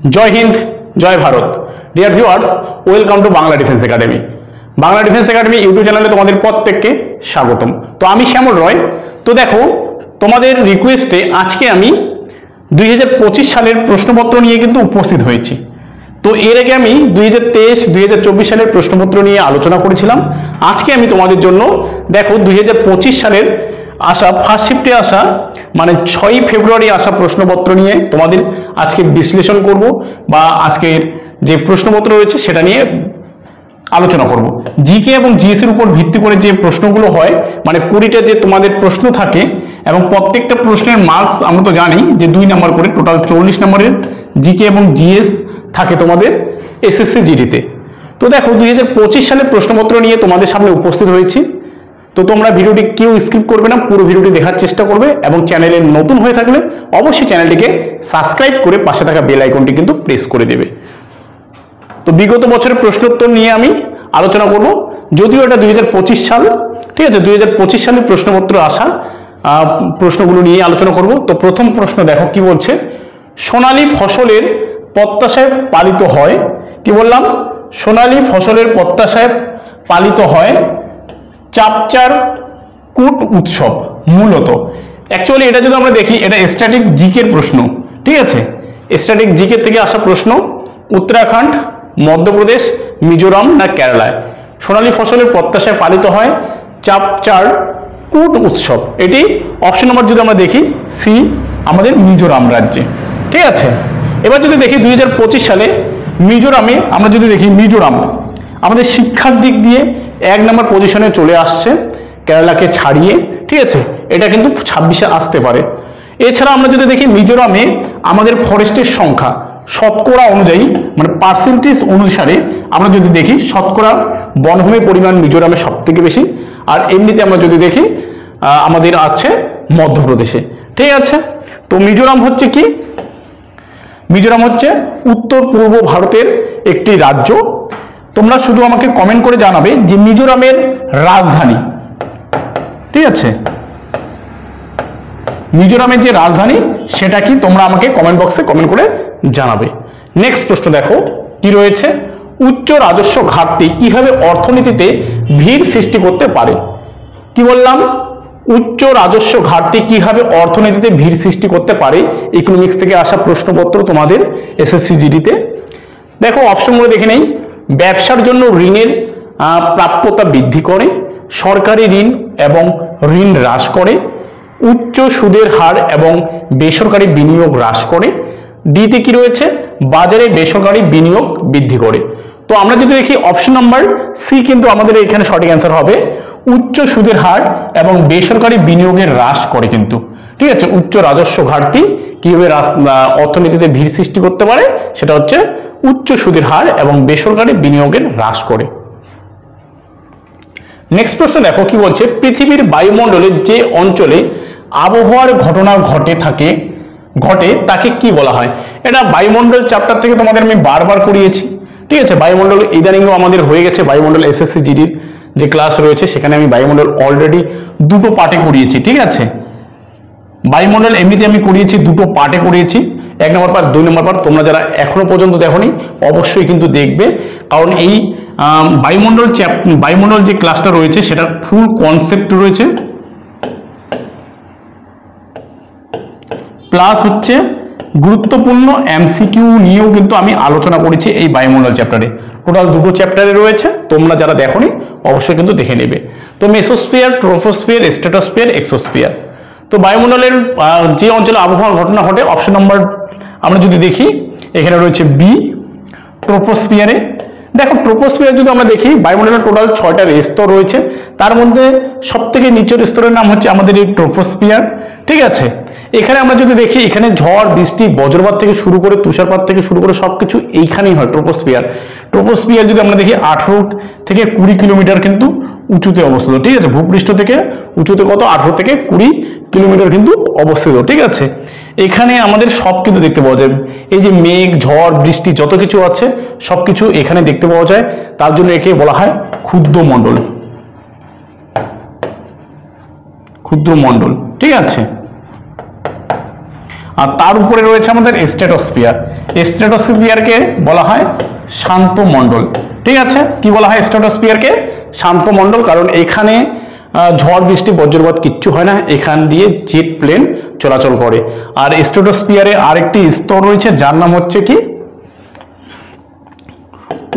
जय हिंद जय Bharat dear viewers welcome to Bangla defence academy. Bangla defence academy YouTube চ্যানেলে তোমাদের প্রত্যেককে স্বাগতম। তো আমি শ্যামল রয়। তো দেখো তোমাদের রিকোয়েস্টে আজকে আমি 2025 সালের প্রশ্নপত্র নিয়ে কিন্তু উপস্থিত হয়েছি। তো এর আগে আমি 2023-2024 সালের প্রশ্নপত্র নিয়ে আলোচনা করেছিলাম। আজকে আমি তোমাদের জন্য দেখো 2025 সালের আসা ফার্স্ট শিফটে আসা মানে 6 ফেব্রুয়ারি আসা প্রশ্নপত্র নিয়ে তোমাদের আজকে বিশ্লেষণ করব বা আজকের যে প্রশ্নপত্র রয়েছে সেটা নিয়ে আলোচনা করব। জিকে এবং জিএস এর উপর ভিত্তি করে যে প্রশ্নগুলো হয় মানে 20টা যে তোমাদের প্রশ্ন থাকে এবং প্রত্যেকটা প্রশ্নের মার্কস আমরা তো জানি যে 2 নাম্বার করে টোটাল 40 নম্বরের জিকে এবং জিএস থাকে তোমাদের এসএসসি জিডিতে। তো দেখো 2025 সালের প্রশ্নপত্র নিয়ে তোমাদের সামনে উপস্থিত হয়েছি। তো তোমরা ভিডিওটি কেউ স্কিপ করবে না, পুরো ভিডিওটি দেখার চেষ্টা করবে এবং চ্যানেলে নতুন হয়ে থাকলে অবশ্যই চ্যানেলটিকে সাবস্ক্রাইব করে পাশে থাকা বেল আইকনটি কিন্তু প্রেস করে দেবে। তো বিগত বছরের প্রশ্নোত্তর নিয়ে আমি আলোচনা করব, যদিও এটা 2025 সাল, ঠিক আছে। 2025 সালের প্রশ্নপত্র আসা প্রশ্নগুলো নিয়ে আলোচনা করব। তো প্রথম প্রশ্ন দেখো কি বলছে, সোনালী ফসলের প্রত্যাশায় পালিত হয়, কি বললাম, সোনালী ফসলের প্রত্যাশায় পালিত হয় চাপচার কুট উৎসব। মূলত অ্যাকচুয়ালি এটা যদি আমরা দেখি এটা স্ট্যাটিক জিকের প্রশ্ন, ঠিক আছে। স্ট্যাটিক জিকে থেকে আসা প্রশ্ন, উত্তরাখণ্ড, মধ্যপ্রদেশ, মিজোরাম না কেরালায় সোনালী ফসলের প্রত্যাশায় পালিত হয় চাপচার কুট উৎসব। এটি অপশন নম্বর যদি আমরা দেখি সি, আমাদের মিজোরাম রাজ্যে, ঠিক আছে। এবার যদি দেখি 2025 সালে মিজোরামে আমরা যদি দেখি মিজোরাম আমাদের শিক্ষার দিক দিয়ে 1 নম্বর পজিশনে চলে আসছে কেরালাকে ছাড়িয়ে, ঠিক আছে। এটা কিন্তু 26-এ আসতে পারে। এছাড়া আমরা যদি দেখি মিজোরামে আমাদের ফরেস্টের সংখ্যা শতকরা অনুযায়ী মানে পার্সেন্টেজ অনুসারে আমরা যদি দেখি শতকরা বনভূমির পরিমাণ মিজোরামে সব থেকে বেশি। আর এমনিতে আমরা যদি দেখি আমাদের আছে মধ্যপ্রদেশে, ঠিক আছে। তো মিজোরাম হচ্ছে কি, মিজোরাম হচ্ছে উত্তর পূর্ব ভারতের একটি রাজ্য। তোমরা শুধু আমাকে কমেন্ট করে জানাবে যে মিজোরামের রাজধানী, ঠিক আছে, মিজোরামের যে রাজধানী সেটা কি, তোমরা আমাকে কমেন্ট বক্সে কমেন্ট করে জানাবে। নেক্সট প্রশ্ন দেখো কি রয়েছে, উচ্চ রাজস্ব ঘাটতি কিভাবে অর্থনীতিতে ভিড় সৃষ্টি করতে পারে। কি বললাম, উচ্চ রাজস্ব ঘাটতি কিভাবে অর্থনীতিতে ভিড় সৃষ্টি করতে পারে, ইকোনমিক্স থেকে আসা প্রশ্নপত্র তোমাদের এসএসসি জিডিতে। দেখো অপশনগুলো দেখে নেই। ব্যবসার জন্য ঋণের প্রাপ্যতা বৃদ্ধি করে, সরকারি ঋণ এবং ঋণ হ্রাস করে, উচ্চ সুদের হার এবং বেসরকারি বিনিয়োগ হ্রাস করে, ডিতে কি রয়েছে, বাজারে বেসরকারি বিনিয়োগ বৃদ্ধি করে। তো আমরা যদি দেখি অপশন নাম্বার সি কিন্তু আমাদের এখানে সঠিক অ্যান্সার হবে, উচ্চ সুদের হার এবং বেসরকারি বিনিয়োগের হ্রাস করে কিন্তু, ঠিক আছে। উচ্চ রাজস্ব ঘাটতি কিভাবে অর্থনীতিতে ভিড় সৃষ্টি করতে পারে, সেটা হচ্ছে উচ্চ সুদের হার এবং বেসরকারি বিনিয়োগের হ্রাস করে। নেক্সট প্রশ্ন দেখো কি বলছে, পৃথিবীর বায়ুমণ্ডলের যে অঞ্চলে আবহাওয়ার ঘটনা ঘটে তাকে কি বলা হয়। এটা বায়ুমণ্ডল চ্যাপ্টার থেকে তোমাদের আমি বারবার করিয়েছি, ঠিক আছে। বায়ুমণ্ডল ইদানিংও আমাদের হয়ে গেছে, বায়ুমণ্ডল এসএসসি জিডির যে ক্লাস রয়েছে সেখানে আমি বায়ুমণ্ডল অলরেডি 2টো পার্টে করিয়েছি, ঠিক আছে। বায়ুমণ্ডল এমনিতে আমি করিয়েছি 2টো পার্টে করিয়েছি, 1 নম্বর পার্ট 2 নম্বর পার্ট। তোমরা যারা এখনো পর্যন্ত দেখোনি অবশ্যই কিন্তু দেখবে, কারণ এই বায়ুমণ্ডল যে ক্লাসটা রয়েছে সেটার ফুল কনসেপ্ট রয়েছে, প্লাস হচ্ছে গুরুত্বপূর্ণ এমসিকিউ নিয়েও কিন্তু আমি আলোচনা করেছি এই বায়ুমণ্ডল চ্যাপ্টারে। টোটাল 2টো চ্যাপ্টারে রয়েছে, তোমরা যারা দেখোনি অবশ্যই কিন্তু দেখে নেবে। তো মেসোস্ফিয়ার, ট্রোপোস্ফিয়ার, স্ট্র্যাটোস্ফিয়ার, এক্সোস্ফিয়ার। তো বায়ুমণ্ডলের যে অঞ্চলে আবহাওয়ার ঘটনা ঘটে অপশন নম্বর আমরা যদি দেখি এখানে রয়েছে বি, ট্রোপোস্ফিয়ারে। দেখো ট্রোপোস্ফিয়ার যদি আমরা দেখি বায়ুমণ্ডলের টোটাল 6টা স্তর রয়েছে, তার মধ্যে সব থেকে নিচের স্তরের নাম হচ্ছে আমাদের এই ট্রোপোস্ফিয়ার, ঠিক আছে। এখানে আমরা যদি দেখি এখানে ঝড় বৃষ্টি বজ্রপাত থেকে শুরু করে তুষারপাত থেকে শুরু করে সবকিছু এইখানেই হয় ট্রোপোস্ফিয়ার। ট্রোপোস্ফিয়ার যদি আমরা দেখি 18 থেকে 20 কিলোমিটার কিন্তু উঁচুতে অবস্থিত, ঠিক আছে। ভূপৃষ্ঠ থেকে উঁচুতে কত, 18 থেকে 20 কিলোমিটার কিন্তু অবস্থিত, ঠিক আছে। এখানে আমাদের সব কিন্তু দেখতে পাওয়া যায়, এই যে মেঘ ঝড় বৃষ্টি যত কিছু আছে সবকিছু এখানে দেখতে পাওয়া যায়। তার জন্য একে বলা হয় ক্ষুদ্রমণ্ডল, ঠিক আছে। আর তার উপরে রয়েছে আমাদের স্ট্র্যাটোস্ফিয়ার। স্ট্র্যাটোস্ফিয়ারকে বলা হয় শান্ত মণ্ডল। ঠিক আছে, কি বলা হয় স্ট্র্যাটোস্ফিয়ারকে? শান্ত মণ্ডল, কারণ এখানে ঝড় বৃষ্টি বজ্রপাত কিচ্ছু হয় না, এখান দিয়ে জেট প্লেন চলাচল করে। আর স্ট্র্যাটোস্ফিয়ারে আরেকটি স্তর রয়েছে যার নাম হচ্ছে কি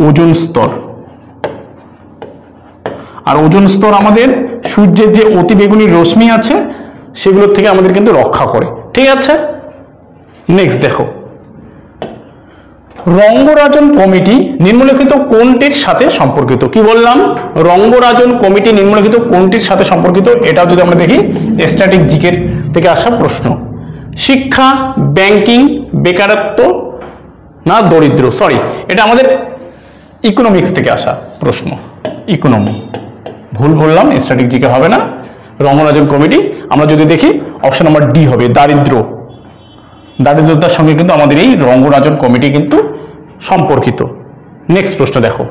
ওজোন স্তর। আর ওজোন স্তর আমাদের সূর্যের যে অতিবেগুনি রশ্মি আছে সেগুলোর থেকে আমাদের কিন্তু রক্ষা করে। ঠিক আছে, নেক্সট দেখো, রঙ্গরাজন কমিটি নিম্নলিখিত কোনটির সাথে সম্পর্কিত? কি বললাম? রঙ্গরাজন কমিটি নিম্নলিখিত কোনটির সাথে সম্পর্কিত? এটাও যদি আমরা দেখি স্ট্যাটিক জিকের থেকে আসা প্রশ্ন। শিক্ষা, ব্যাংকিং, বেকারত্ব না দরিদ্র? সরি, এটা আমাদের ইকোনমিক্স থেকে আসা প্রশ্ন। ইকোনমি, ভুল বললাম, স্ট্যাটিক জিকে হবে না। রঙ্গরাজন কমিটি আমরা যদি দেখি অপশন নাম্বার ডি হবে, দারিদ্র। দারিদ্রতার সঙ্গে কিন্তু আমাদের এই রঙ্গরাজন কমিটি কিন্তু সম্পর্কিত। নেক্সট প্রশ্ন দেখো,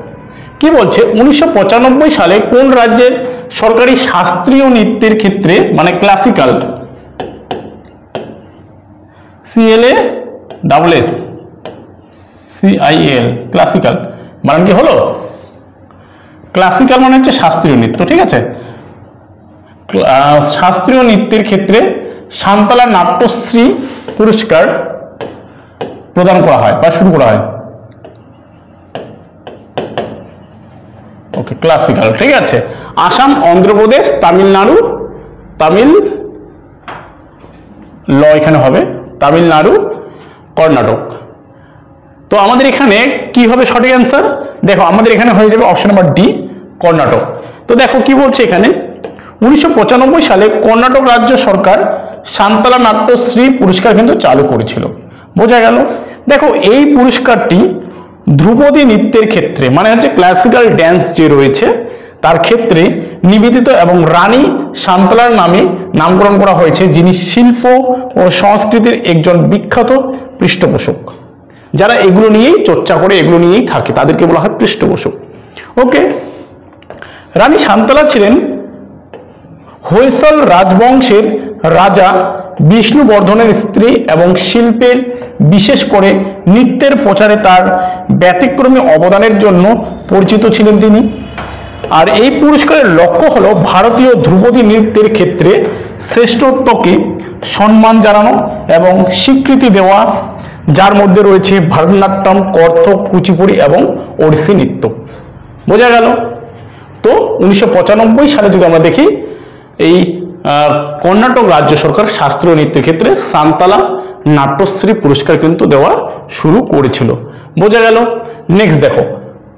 কি বলছে 1995 সালে কোন রাজ্যের সরকারি শাস্ত্রীয় নৃত্যের ক্ষেত্রে, মানে ক্লাসিক্যাল, CLASS CIL ক্লাসিক্যাল বানান কি হলো? ক্লাসিক্যাল মানে হচ্ছে শাস্ত্রীয় নৃত্য। ঠিক আছে, শাস্ত্রীয় নৃত্যের ক্ষেত্রে শান্তলা নাট্যশ্রী পুরস্কার প্রদান করা হয় বা শুরু করা হয়। ওকে, ক্লাসিক্যাল। ঠিক আছে, আসাম, অন্ধ্রপ্রদেশ, তামিলনাড়ু, এখানে হবে তামিলনাড়ু, কর্ণাটক। তো আমাদের এখানে কি হবে সঠিক অ্যান্সার? দেখো আমাদের এখানে হয়ে যাবে অপশন নাম্বার ডি, কর্ণাটক। তো দেখো কি বলছে এখানে, 1995 সালে কর্ণাটক রাজ্য সরকার শান্তলা নাট্যশ্রী পুরস্কার কিন্তু চালু করেছিল। বোঝা গেল? দেখো এই পুরস্কারটি ধ্রুপদী নৃত্যের ক্ষেত্রে, মানে হচ্ছে ক্লাসিক্যাল ড্যান্স যে রয়েছে তার ক্ষেত্রে নিবেদিত এবং রানী শান্তলার নামে নামকরণ করা হয়েছে, যিনি শিল্প ও সংস্কৃতির একজন বিখ্যাত পৃষ্ঠপোষক। যারা এগুলো নিয়েই চর্চা করে, এগুলো নিয়েই থাকে, তাদেরকে বলা হয় পৃষ্ঠপোষক। ওকে, রানী শান্তলা ছিলেন হৈসল রাজবংশের রাজা বিষ্ণুবর্ধনের স্ত্রী এবং শিল্পের, বিশেষ করে নৃত্যের প্রচারে তার ব্যতিক্রমী অবদানের জন্য পরিচিত ছিলেন তিনি। আর এই পুরস্কারের লক্ষ্য হলো ভারতীয় ধ্রুপদী নৃত্যের ক্ষেত্রে শ্রেষ্ঠত্বকে সম্মান জানানো এবং স্বীকৃতি দেওয়া, যার মধ্যে রয়েছে ভারতনাট্যম, কত্থক, কুচিপুড়ি এবং ওড়িশি নৃত্য। বোঝা গেল? তো 1995 সালে যদি আমরা দেখি এই কর্ণাটক রাজ্য সরকার শাস্ত্রীয় নৃত্যের ক্ষেত্রে শান্তলা নাট্যশ্রী পুরস্কার কিন্তু দেওয়া শুরু করেছিল। বোঝা গেল? নেক্সট দেখো,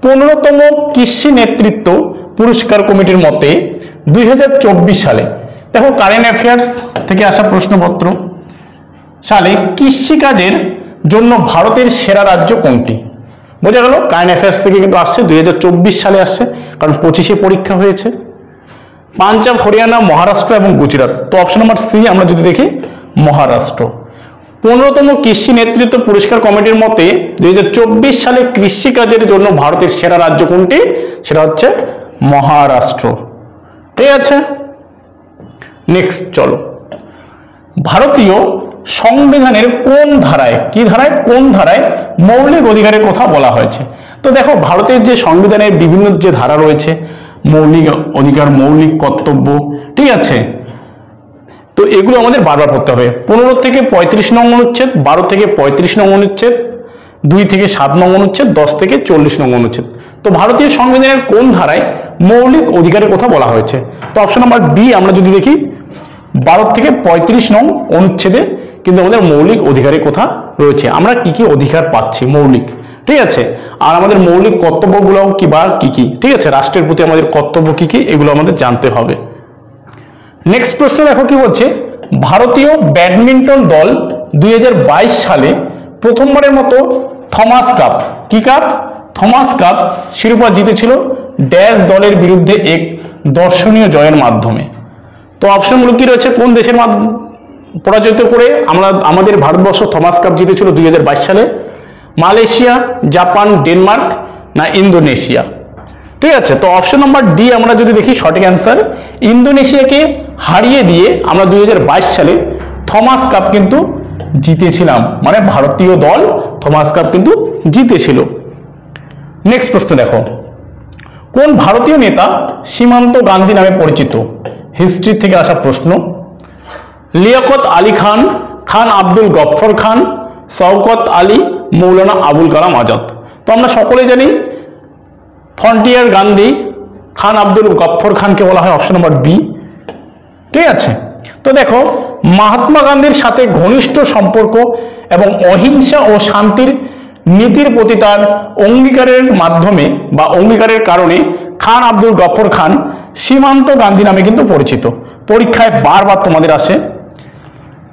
15তম কৃষি নেতৃত্ব পুরস্কার কমিটির মতে 2024 সালে, দেখো কারেন্ট অ্যাফেয়ার্স থেকে আসা প্রশ্নপত্র, সালে কৃষিকাজের জন্য ভারতের সেরা রাজ্য কোনটি? বোঝা গেল? কারেন্ট অ্যাফেয়ার্স থেকে কিন্তু আসছে, 2024 সালে আসছে, কারণ 25-এ পরীক্ষা হয়েছে। পাঞ্জাব, হরিয়ানা, মহারাষ্ট্র এবং গুজরাট। তো অপশন নাম্বার সি আমরা যদি দেখি মহারাষ্ট্র। 15তম কৃষি নেতৃত্ব পুরস্কার কমিটির মতে 2024 সালে কৃষিকাজের জন্য ভারতের সেরা রাজ্য কোনটি? সেটা হচ্ছে মহারাষ্ট্র। ঠিক আছে, নেক্সট চলো, ভারতীয় সংবিধানের কোন ধারায়, কি ধারায়, কোন ধারায় মৌলিক অধিকারের কথা বলা হয়েছে? তো দেখো ভারতের যে সংবিধানের বিভিন্ন যে ধারা রয়েছে, মৌলিক অধিকার, মৌলিক কর্তব্য, ঠিক আছে, তো এগুলো আমাদের বারবার পড়তে হবে। 15 থেকে 35 নং অনুচ্ছেদ, 12 থেকে 35 নং অনুচ্ছেদ, 2 থেকে 7 নং অনুচ্ছেদ, 10 থেকে 40 নং অনুচ্ছেদ। তো ভারতীয় সংবিধানের কোন ধারায় মৌলিক অধিকারের কথা বলা হয়েছে? তো অপশন নাম্বার বি আমরা যদি দেখি 12 থেকে 35 নং অনুচ্ছেদে কিন্তু আমাদের মৌলিক অধিকারের কথা রয়েছে, আমরা কি কি অধিকার পাচ্ছি মৌলিক। ঠিক আছে, আর আমাদের মৌলিক কর্তব্যগুলো কি বা কি কি, ঠিক আছে, রাষ্ট্রের প্রতি আমাদের কর্তব্য কি কি, এগুলো আমাদের জানতে হবে। নেক্সট প্রশ্ন দেখো কি বলছে, ভারতীয় ব্যাডমিন্টন দল 2022 সালে প্রথমবারের মতো থমাস কাপ, কি কাপ, থমাস কাপ শিরোপা জিতেছিল ড্যাশ দলের বিরুদ্ধে এক দর্শনীয় জয়ের মাধ্যমে। তো অপশনগুলো কি রয়েছে, কোন দেশের পরাজিত করে আমাদের ভারতবর্ষ থমাস কাপ জিতেছিল 2022 সালে? মালয়েশিয়া, জাপান, ডেনমার্ক না ইন্দোনেশিয়া? ঠিক আছে, তো অপশন নাম্বার ডি আমরা যদি দেখি সঠিক অ্যান্সার, ইন্দোনেশিয়াকে হারিয়ে দিয়ে আমরা 2022 সালে থমাস কাপ কিন্তু জিতেছিলাম, মানে ভারতীয় দল থমাস কাপ কিন্তু জিতেছিল। নেক্সট প্রশ্ন দেখো, কোন ভারতীয় নেতা সীমান্ত গান্ধী নামে পরিচিত? হিস্ট্রি থেকে আসা প্রশ্ন। লিয়াকত আলী খান, খান আব্দুল গফফর খান, শওকত আলী, মৌলানা আবুল কালাম আজাদ। তো আমরা সকলে জানি ফ্রন্টিয়ার গান্ধী খান আব্দুল গফফর খানকে বলা হয় অপশন নম্বর বি। ঠিক আছে, তো দেখো মহাত্মা গান্ধীর সাথে ঘনিষ্ঠ সম্পর্ক এবং অহিংসা ও শান্তির নীতির প্রতি তার অঙ্গীকারের মাধ্যমে বা অঙ্গীকারের কারণে খান আব্দুল গফফর খান সীমান্ত গান্ধী নামে কিন্তু পরিচিত। পরীক্ষায় বারবার তোমাদের আসে।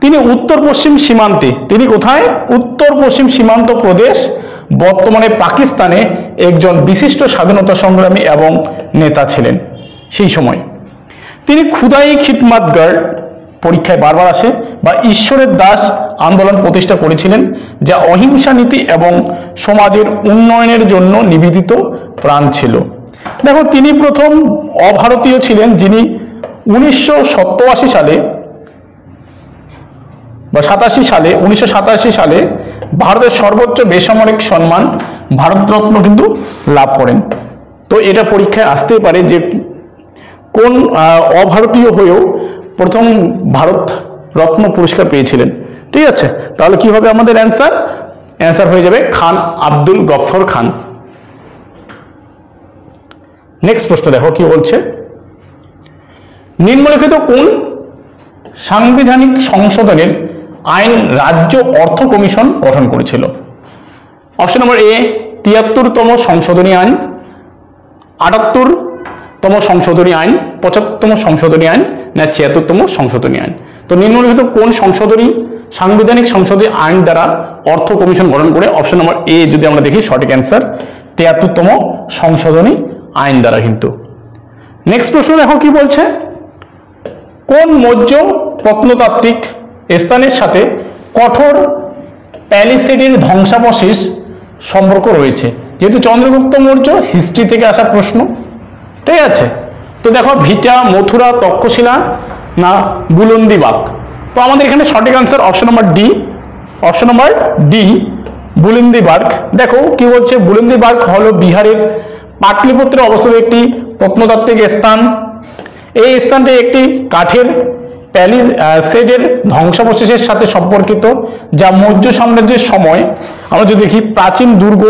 তিনি উত্তর পশ্চিম সীমান্তে, তিনি কোথায়? উত্তর পশ্চিম সীমান্ত প্রদেশ বর্তমানে পাকিস্তানে একজন বিশিষ্ট স্বাধীনতা সংগ্রামী এবং নেতা ছিলেন সেই সময়। তিনি খুদাই খিদমাতগার, পরীক্ষায় বারবার আসে, বা ঈশ্বরের দাস আন্দোলন প্রতিষ্ঠা করেছিলেন, যা অহিংসা নীতি এবং সমাজের উন্নয়নের জন্য নিবেদিত প্রাণ ছিল। দেখো তিনি প্রথম অভারতীয় ছিলেন যিনি 1987 সালে বা 1987 সালে ভারতের সর্বোচ্চ বেসামরিক সম্মান ভারতরত্ন কিন্তু লাভ করেন। তো এটা পরীক্ষায় আসতেই পারে যে কোন অভারতীয় হয়েও প্রথম ভারত রত্ন পুরস্কার পেয়েছিলেন। ঠিক আছে, তাহলে কি হবে আমাদের অ্যান্সার? অ্যান্সার হয়ে যাবে খান আব্দুল গফফর খান। নেক্সট প্রশ্ন দেখো কি বলছে, নিম্নলিখিত কোন সাংবিধানিক সংশোধনের আইন রাজ্য অর্থ কমিশন গঠন করেছিল? অপশন নম্বর এ 73তম সংশোধনী আইন, 78তম সংশোধনী আইন, 75তম সংশোধনী আইন, না 76তম সংশোধনী আইন। তো নিম্নলিখিত কোন সংশোধনী সাংবিধানিক সংশোধনী আইন দ্বারা অর্থ কমিশন গঠন করে? অপশন নম্বর এ যদি আমরা দেখি সঠিক অ্যান্সার 73তম সংশোধনী আইন দ্বারা কিন্তু। নেক্সট প্রশ্ন দেখো কি বলছে, কোন মৌর্য প্রত্নতাত্ত্বিক স্থানের সাথে কঠোর প্যালিসেডের ধ্বংসাবশেষ সম্পর্ক রয়েছে? যেহেতু চন্দ্রগুপ্ত মৌর্য, হিস্ট্রি থেকে আসা প্রশ্ন। ঠিক আছে, তো দেখো ভিটা, মথুরা, তক্ষশিলা, না বুলন্দিবাগ। তো আমাদের এখানে সঠিক answer option number D, option number D Bulandibagh. দেখো কি বলছে, বুলন্দিবাগ হলো বিহারের পাটলিপুত্রে অবস্থিত একটি প্রত্নতাত্ত্বিক স্থান। এই স্থানটি একটি কাঠের প্যালিসেডের ধ্বংসাবশেষের সাথে সম্পর্কিত, যা মৌর্য সাম্রাজ্যের সময় আমরা যদি দেখি প্রাচীন দুর্গ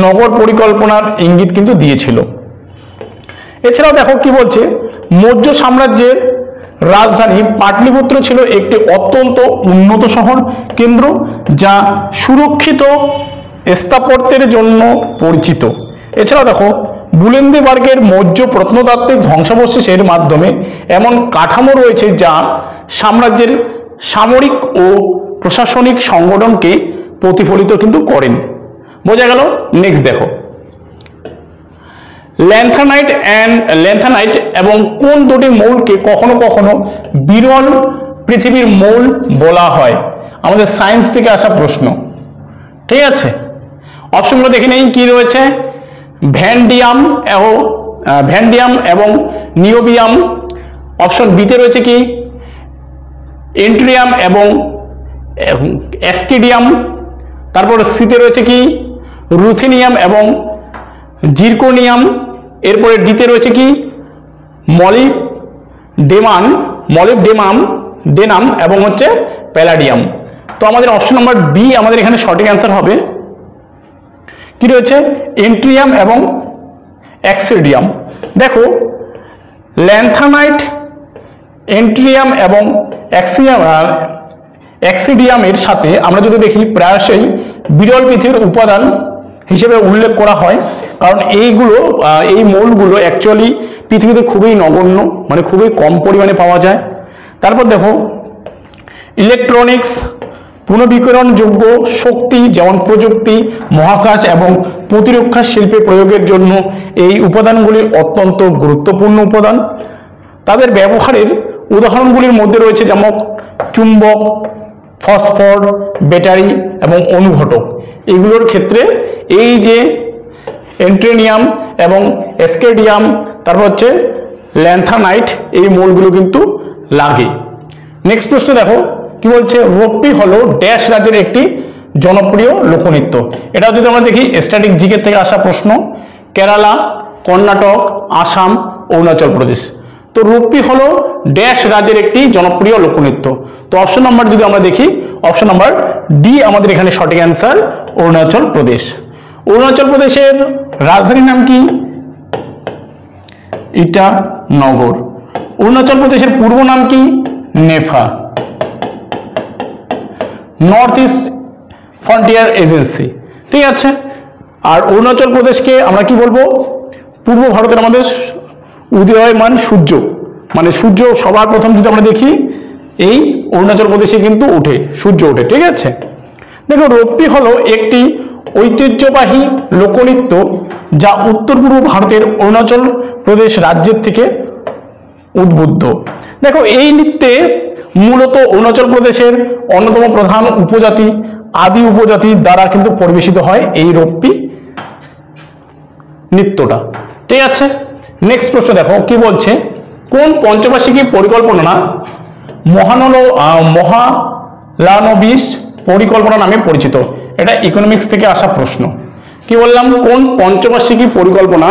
নগর পরিকল্পনার ইঙ্গিত কিন্তু দিয়েছিল। এছাড়াও দেখো কি বলছে, মৌর্য সাম্রাজ্যের রাজধানী পাটলিপুত্র ছিল একটি অত্যন্ত উন্নত শহর কেন্দ্র, যা সুরক্ষিত স্থাপত্যের জন্য পরিচিত। এছাড়াও দেখো বুলন্দিবার্গের মৌর্য প্রত্নতাত্ত্বিক ধ্বংসাবশেষের মাধ্যমে এমন কাঠামো রয়েছে যা সাম্রাজ্যের সামরিক ও প্রশাসনিক সংগঠনকে প্রতিফলিত কিন্তু করেন। বোঝা গেল? নেক্সট দেখো, ল্যান্থানাইট এবং কোন দুটি মৌলকে কখনো কখনো বিরল পৃথিবীর মৌল বলা হয়? আমাদের সায়েন্স থেকে আসা প্রশ্ন। ঠিক আছে, অপশনগুলো দেখে নেই কি রয়েছে, ভ্যান্ডিয়াম এবং নিওবিয়াম। অপশন বিতে রয়েছে কি এন্ট্রিয়াম এবং অ্যাস্কিডিয়াম। তারপর সিতে রয়েছে কি রুথেনিয়াম এবং জিরকোনিয়াম। এরপরে ডিতে রয়েছে কি মলিবডেনাম এবং হচ্ছে প্যালাডিয়াম। তো আমাদের অপশন নম্বর বি আমাদের এখানে সঠিক অ্যান্সার হবে। কি রয়েছে, এন্ট্রিয়াম এবং অ্যাক্সিডিয়াম। দেখো ল্যান্থানাইট, এন্ট্রিয়াম এবং অ্যাক্সিডিয়ামের সাথে আমরা যদি দেখি প্রায়শই বিরল পৃথিবীর উপাদান হিসেবে উল্লেখ করা হয়, কারণ এই মৌলগুলো অ্যাকচুয়ালি পৃথিবীতে খুবই নগণ্য, মানে খুবই কম পরিমাণে পাওয়া যায়। তারপর দেখো ইলেকট্রনিক্স, পুনর্বিকিরণযোগ্য শক্তি যেমন প্রযুক্তি, মহাকাশ এবং প্রতিরক্ষা শিল্পে প্রয়োগের জন্য এই উপাদানগুলি অত্যন্ত গুরুত্বপূর্ণ উপাদান। তাদের ব্যবহারের উদাহরণগুলির মধ্যে রয়েছে যেমন চুম্বক, ফসফর, ব্যাটারি এবং অনুঘটক। এগুলোর ক্ষেত্রে এই যে এন্ট্রেনিয়াম এবং অ্যাস্কেডিয়াম, তারপর হচ্ছে ল্যান্থানাইট, এই মৌলগুলো কিন্তু লাগে। নেক্সট প্রশ্ন দেখো, কি বলছে, রপ্পি হলো ড্যাশ রাজ্যের একটি জনপ্রিয় লোকনৃত্য। এটাও যদি আমরা দেখি স্ট্যাটিক জিকে থেকে আসা প্রশ্ন, কেরালা, কর্ণাটক, আসাম, অরুণাচল প্রদেশ। তো রপ্পি হলো ড্যাশ রাজ্যের একটি জনপ্রিয় লোকনৃত্য। তো অপশন নাম্বার যদি আমরা দেখি, অপশন নাম্বার ডি আমাদের এখানে সঠিক অ্যান্সার, অরুণাচল প্রদেশ। অরুণাচল প্রদেশের রাজধানীর নাম কি? ইটানগর। অরুণাচল প্রদেশের পূর্ব নাম কি? NEFA. North east frontier agency, ঠিক আছে। আর অরুণাচল প্রদেশকে আমরা কি বলবো? পূর্ব ভারতের আমাদের উদীয়মান সূর্য, মানে সূর্য সবার প্রথম যদি আমরা দেখি এই অরুণাচল প্রদেশে কিন্তু ওঠে, সূর্য ওঠে, ঠিক আছে। দেখো, রপ্পি হলো একটি ঐতিহ্যবাহী লোকনৃত্য যা উত্তর পূর্ব ভারতের অরুণাচল প্রদেশ রাজ্যের থেকে উদ্বুদ্ধ। দেখো, এই নৃত্যে মূলত অরুণাচল প্রদেশের অন্যতম প্রধান উপজাতি, আদি উপজাতি দ্বারা কিন্তু পরিবেশিত হয় এই রপ্পি নৃত্যটা, ঠিক আছে। নেক্সট প্রশ্ন দেখো কি বলছে, কোন পঞ্চবার্ষিকী পরিকল্পনা মহালানবিশ পরিকল্পনা নামে পরিচিত? এটা ইকোনমিক্স থেকে আসা প্রশ্ন। কি বললাম? কোন পঞ্চবার্ষিকী পরিকল্পনা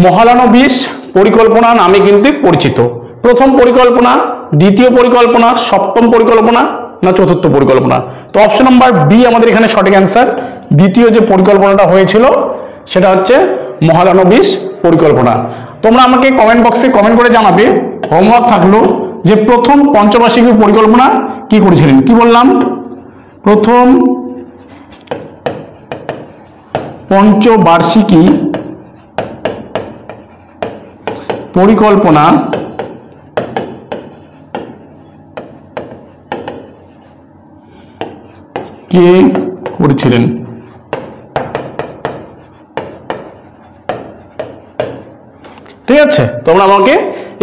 মহালানবিশ পরিকল্পনা নামে কিন্তু পরিচিত? প্রথম পরিকল্পনা, দ্বিতীয় পরিকল্পনা, সপ্তম পরিকল্পনা, না চতুর্থ পরিকল্পনা? তো অপশন নাম্বার বি আমাদের এখানে সঠিক অ্যান্সার। দ্বিতীয় যে পরিকল্পনাটা হয়েছিল সেটা হচ্ছে মহালানবিশ পরিকল্পনা। তোমরা আমাকে কমেন্ট বক্সে কমেন্ট করে জানাবে, হোমওয়ার্ক থাকলো, যে প্রথম পঞ্চবার্ষিকী পরিকল্পনা কি করেছিলেন? কি বললাম? প্রথম পঞ্চবার্ষিকী পরিকল্পনা কে করেছিলেন? ঠিক আছে, তোমরা আমাকে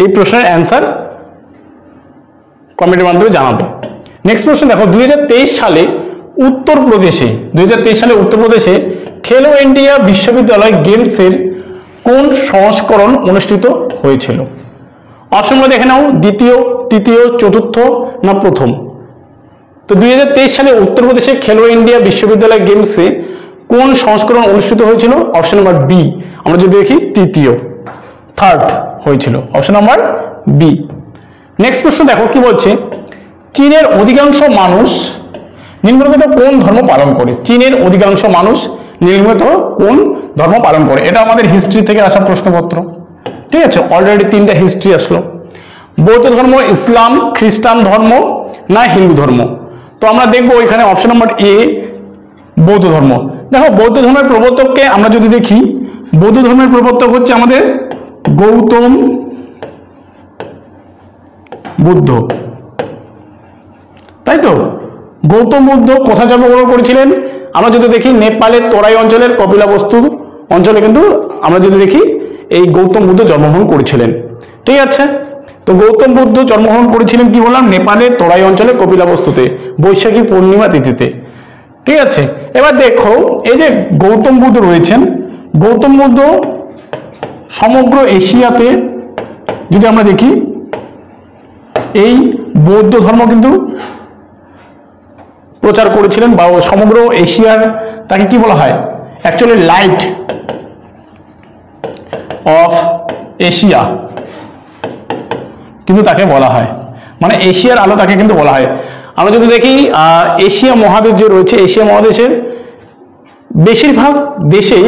এই প্রশ্নের অ্যান্সার কমেন্টের মাধ্যমে জানাবে। নেক্সট প্রশ্ন দেখো, 2023 সালে উত্তরপ্রদেশে খেলো ইন্ডিয়া বিশ্ববিদ্যালয় গেমসের কোন সংস্করণ অনুষ্ঠিত হয়েছিল? অপশনগুলো দেখে নাও, দ্বিতীয়, তৃতীয়, চতুর্থ, না প্রথম? তো 2023 সালে উত্তরপ্রদেশে খেলো ইন্ডিয়া বিশ্ববিদ্যালয় গেমসে কোন সংস্করণ অনুষ্ঠিত হয়েছিল? Option number B. আমরা যদি দেখি তৃতীয়, থার্ড হয়েছিল, অপশন নাম্বার বি। নেক্সট প্রশ্ন দেখো কি বলছে, চীনের অধিকাংশ মানুষ নিম্নলিখিত কোন ধর্ম পালন করে? চীনের অধিকাংশ মানুষ নিম্নলিখিত কোন ধর্ম পালন করে? এটা আমাদের হিস্ট্রি থেকে আসা প্রশ্নপত্র, ঠিক আছে। অলরেডি 3টা হিস্ট্রি আসলো। বৌদ্ধ ধর্ম, ইসলাম, খ্রিস্টান ধর্ম, না হিন্দু ধর্ম? তো আমরা দেখবো এখানে অপশন নাম্বার এ, বৌদ্ধ ধর্ম। দেখো, বৌদ্ধ ধর্মের প্রবর্তককে আমরা যদি দেখি, বৌদ্ধ ধর্মের প্রবর্তক হচ্ছে আমাদের গৌতম বুদ্ধ, তাই তো? গৌতম বুদ্ধ কোথায় জন্মগ্রহণ করেছিলেন? আমরা যদি দেখি নেপালের তরাই অঞ্চলের কপিলাবস্তু অঞ্চলে কিন্তু আমরা যদি দেখি এই গৌতম বুদ্ধ জন্মগ্রহণ করেছিলেন, ঠিক আছে। তো গৌতম বুদ্ধ জন্মগ্রহণ করেছিলেন কি বললাম? নেপালের তরাই অঞ্চলে কপিলাবস্তুতে বৈশাখী পূর্ণিমা তিথিতে, ঠিক আছে। এবার দেখো, এই যে গৌতম বুদ্ধ রয়েছেন, গৌতম বুদ্ধ সমগ্র এশিয়াতে যদি আমরা দেখি এই বৌদ্ধ ধর্ম কিন্তু প্রচার করেছিলেন, বা সমগ্র এশিয়ার তাকে কি বলা হয়? অ্যাকচুয়ালি লাইট অফ এশিয়া কিন্তু তাকে বলা হয়, মানে এশিয়ার আলো তাকে কিন্তু বলা হয়। আমরা যদি দেখি এশিয়া মহাদেশ যে রয়েছে, এশিয়া মহাদেশের বেশিরভাগ দেশেই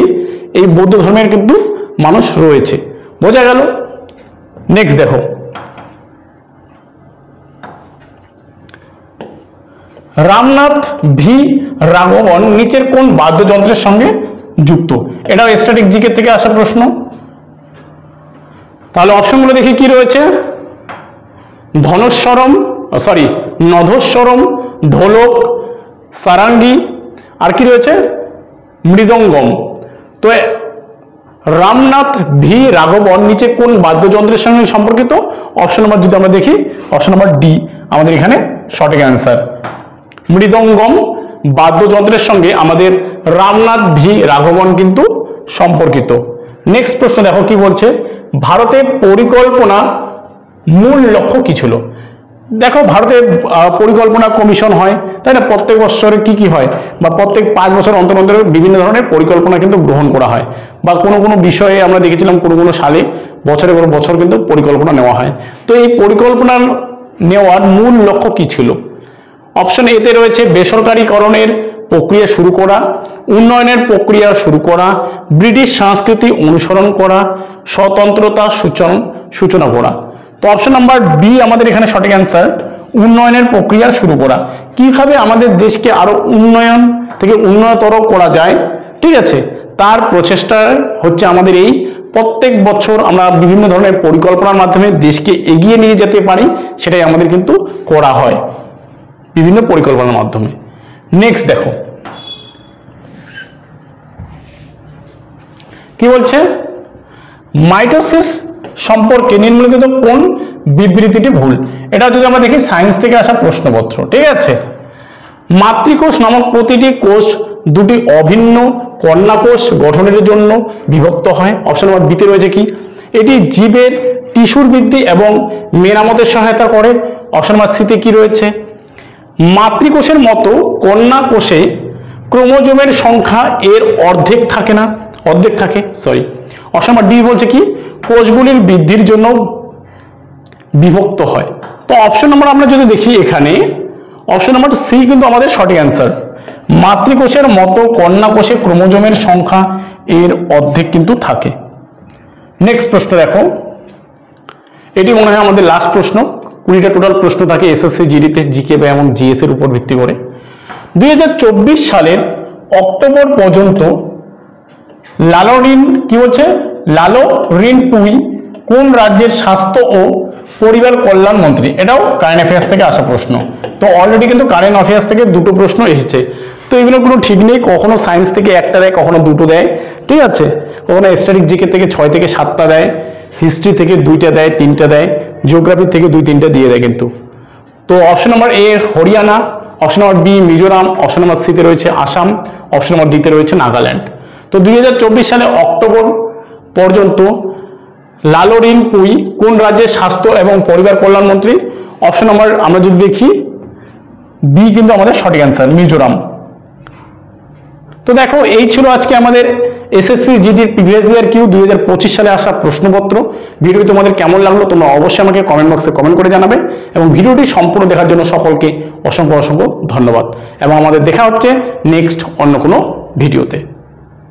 এই বৌদ্ধ ধর্মের কিন্তু মানুষ রয়েছে, বোঝা গেল। নেক্সট দেখো, রামনাথ ভি রাঘবন নিচের কোন বাদ্যযন্ত্রের সঙ্গে যুক্ত? এটাও স্ট্যাটিক জিকে থেকে আসা প্রশ্ন। তাহলে অপশনগুলো দেখি কি রয়েছে, নধস্বরম, ঢোলক, সারাঙ্গি, আর কি রয়েছে? মৃদঙ্গম। তো রামনাথ ভি রাঘবন নিচে কোন বাদ্যযন্ত্রের সঙ্গে সম্পর্কিত? অপশন নাম্বার যদি আমরা দেখি, অপশন নাম্বার ডি আমাদের এখানে সঠিক অ্যান্সার। মৃদঙ্গম বাদ্যযন্ত্রের সঙ্গে আমাদের রামনাথ ভি রাঘবন কিন্তু সম্পর্কিত। নেক্সট প্রশ্ন দেখো কি বলছে, ভারতে পরিকল্পনা মূল লক্ষ্য কি ছিল? দেখো, ভারতে পরিকল্পনা কমিশন হয়, তাই না? প্রত্যেক বছরে কি কি হয়, বা প্রত্যেক 5 বছর অন্তর অন্তর বিভিন্ন ধরনের পরিকল্পনা কিন্তু গ্রহণ করা হয়, বা কোনো কোনো বিষয়ে আমরা দেখেছিলাম কোনো কোনো সালে বছরের পর বছর কিন্তু পরিকল্পনা নেওয়া হয়। তো এই পরিকল্পনা নেওয়ার মূল লক্ষ্য কি ছিল? অপশন এতে রয়েছে বেসরকারীকরণের প্রক্রিয়া শুরু করা, উন্নয়নের প্রক্রিয়া শুরু করা, ব্রিটিশ সংস্কৃতি অনুসরণ করা, স্বতন্ত্রতা সূচনা করা। তো অপশন নাম্বার বি আমাদের এখানে সঠিক অ্যান্সার, উন্নয়নের প্রক্রিয়া শুরু করা। কিভাবে আমাদের দেশকে আরো উন্নয়ন থেকে উন্নততর করা যায়, ঠিক আছে, তার প্রচেষ্টা হচ্ছে আমাদের এই প্রত্যেক বছর আমরা বিভিন্ন ধরনের পরিকল্পনার মাধ্যমে দেশকে এগিয়ে নিয়ে যেতে পারি, সেটাই আমাদের কিন্তু করা হয় বিভিন্ন পরিকল্পনার মাধ্যমে। নেক্সট দেখো কি বলছে, মাইটোসিস সম্পর্কে নিম্নলিখিত কোন বিবৃতিটি ভুল? এটা যদি আমরা দেখি সায়েন্স থেকে আসা প্রশ্নপত্র, ঠিক আছে। মাতৃকোষ নামক প্রতিটি কোষ দুটি অভিন্ন কন্যা কোষ গঠনের জন্য বিভক্ত হয়। অপশন নাম্বার বিতে রয়েছে কি, এটি জীবের টিস্যুর বৃদ্ধি এবং মেরামতের সহায়তা করে। অপশন নাম্বার সিতে কি রয়েছে, মাতৃকোষের মতো কন্যা কোষে ক্রোমোজোমের সংখ্যা এর অর্ধেক থাকে না, অর্ধেক থাকে, সরি। অপশন নাম্বার ডি বলছে কি, কোষগুলির বৃদ্ধির জন্য বিভক্ত হয়। তো অপশন নাম্বার আমরা যদি দেখি এখানে অপশন নাম্বার সি কিন্তু আমাদের সঠিক অ্যান্সার, মাতৃকোষের মতো কন্যা কোষে ক্রোমোজোমের সংখ্যা এর অর্ধেক কিন্তু থাকে। নেক্সট প্রশ্ন দেখো, এটি মনে হয় আমাদের লাস্ট প্রশ্ন। 20টা টোটাল প্রশ্ন থাকে এসএসসি জিডিতে, জিকে বা এবং জিএস এর উপর ভিত্তি করে। 2024 সালের অক্টোবর পর্যন্ত লালোরিন কি বলছে, লালোরিন টুই কোন রাজ্যের স্বাস্থ্য ও পরিবার কল্যাণ মন্ত্রী? এটাও কারেন্ট অ্যাফেয়ার্স থেকে আসা প্রশ্ন। তো অলরেডি কিন্তু কারেন্ট অ্যাফেয়ার্স থেকে 2টো প্রশ্ন এসেছে। তো এগুলো কোনো ঠিক নেই, কখনো সায়েন্স থেকে 1টা দেয়, কখনো 2টো দেয়, ঠিক আছে। কখনো স্ট্যাটিক জিকে থেকে 6 থেকে 7টা দেয়, হিস্ট্রি থেকে 2টা দেয়, 3টা দেয়, জিওগ্রাফি থেকে 2-3টা দিয়ে দেয় কিন্তু। তো option number A Haryana, option number B Mizoram, option number সিতে রয়েছে আসাম, অপশন নাম্বার ডিতে রয়েছে নাগাল্যান্ড। তো 2024 সালে অক্টোবর পর্যন্ত লালোরিন পুই কোন রাজ্যের স্বাস্থ্য এবং পরিবার কল্যাণ মন্ত্রী? অপশন নাম্বার আমরা যদি দেখি বি কিন্তু আমাদের সঠিক অ্যান্সার, মিজোরাম। তো দেখো, এই ছিল আজকে আমাদের এসএসসি জিডির প্রিভিয়াস ইয়ার কিউ 2025 সালে আসা প্রশ্নপত্র। ভিডিওটি তোমাদের কেমন লাগলো তোমরা অবশ্যই আমাকে কমেন্ট বক্সে কমেন্ট করে জানাবে, এবং ভিডিওটি সম্পূর্ণ দেখার জন্য সকলকে অসংখ্য অসংখ্য ধন্যবাদ, এবং আমাদের দেখা হচ্ছে নেক্সট অন্য কোনো ভিডিওতে।